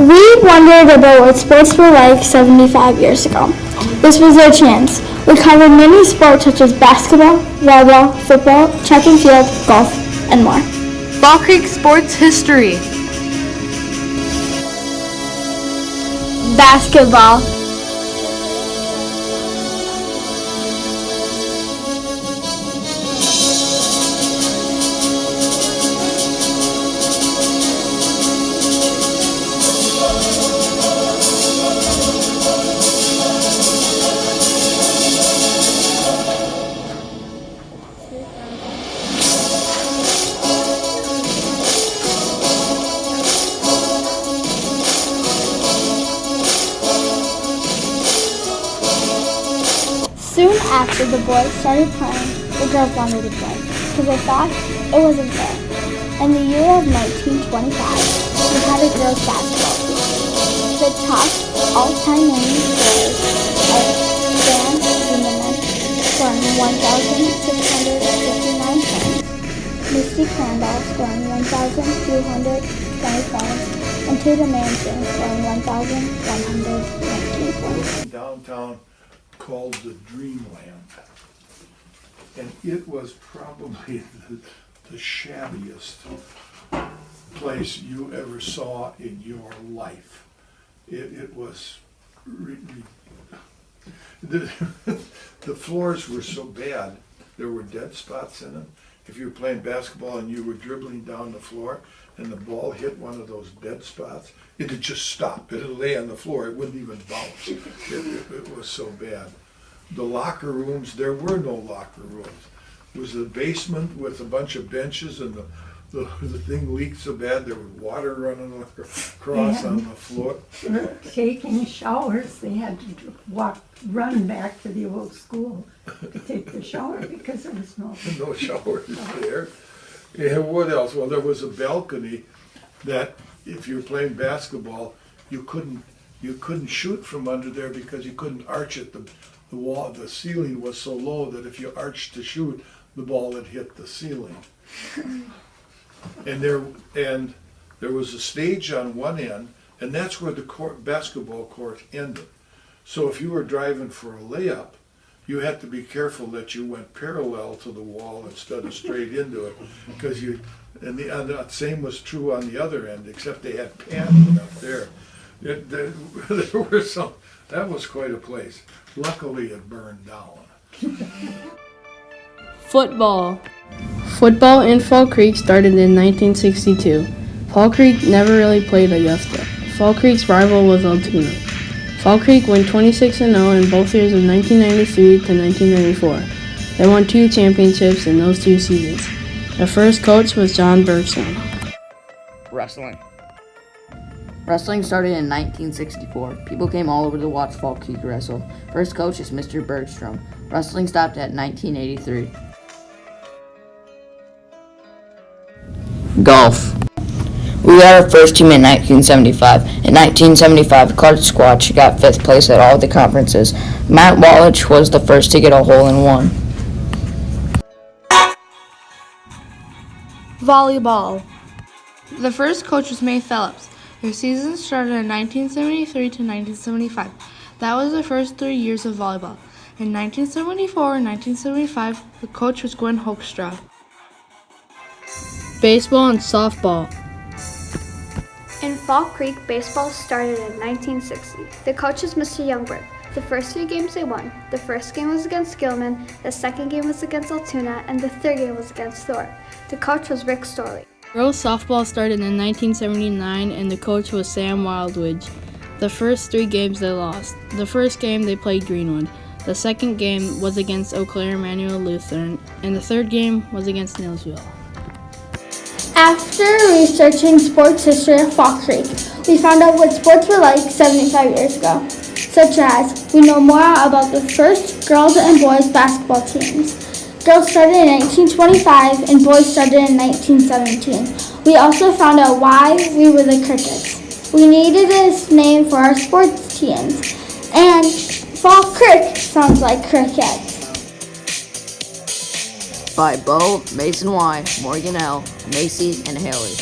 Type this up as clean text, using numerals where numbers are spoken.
We wondered about what sports were like 75 years ago. This was our chance. We covered many sports such as basketball, volleyball, football, track and field, golf, and more. Fall Creek sports history. Basketball. Soon after the boys started playing, the girls wanted to play because they thought it wasn't fair. In the year of 1925, we had a girls' basketball team. The top all-time winning scorers are Dan Zimmerman scoring 1,659 points, Misty Crandall scoring 1,220 points, and Tatum Manson scoring 1,119 points. Downtown called the Dreamland, and it was probably the shabbiest place you ever saw in your life. It was the floors were so bad, there were dead spots in them. If you were playing basketball and you were dribbling down the floor and the ball hit one of those dead spots, it'd just stop. It'd lay on the floor. It wouldn't even bounce. It was so bad. The locker rooms, there were no locker rooms. It was a basement with a bunch of benches, and the thing leaked so bad there was water running across on the floor. For taking showers, they had to run back to the old school to take the shower because there was no showers there. And what else? Well, there was a balcony that if you were playing basketball, you couldn't shoot from under there because you couldn't arch it. The wall, the ceiling was so low that if you arched to shoot, the ball would hit the ceiling. And there was a stage on one end, and that's where the basketball court ended. So if you were driving for a layup, you had to be careful that you went parallel to the wall instead of straight into it, because and the same was true on the other end, except they had paneling up there. There were some. That was quite a place. Luckily, it burned down. Football. Football in Fall Creek started in 1962. Fall Creek never really played Augusta. Fall Creek's rival was Altoona. Fall Creek went 26-0 in both years of 1993 to 1994. They won 2 championships in those 2 seasons. Their first coach was John Bergstrom. Wrestling. Wrestling started in 1964. People came all over to watch Fall Creek wrestle. First coach is Mr. Bergstrom. Wrestling stopped at 1983. Golf. We got our first team in 1975. In 1975, the Clark Squatch got 5th place at all the conferences. Matt Wallich was the first to get a hole-in-one. Volleyball. The first coach was May Phillips. Their season started in 1973 to 1975. That was the first 3 years of volleyball. In 1974 and 1975, the coach was Gwen Hoekstra. Baseball and softball. In Fall Creek, baseball started in 1960. The coach is Mr. Youngberg. The first 3 games they won. The first game was against Gilman, the second game was against Altoona, and the third game was against Thorpe. The coach was Rick Storley. Girls softball started in 1979 and the coach was Sam Wildwood. The first 3 games they lost. The first game they played Greenwood. The second game was against Eau Claire Emmanuel Lutheran, and the third game was against Neillsville. After researching sports history of Fall Creek, we found out what sports were like 75 years ago, such as we know more about the first girls and boys basketball teams. Girls started in 1925 and boys started in 1917. We also found out why we were the Crickets. We needed a name for our sports teams, and Fall Creek sounds like cricket. By Bo, Mason Y, Morgan L, Macy, and Haley.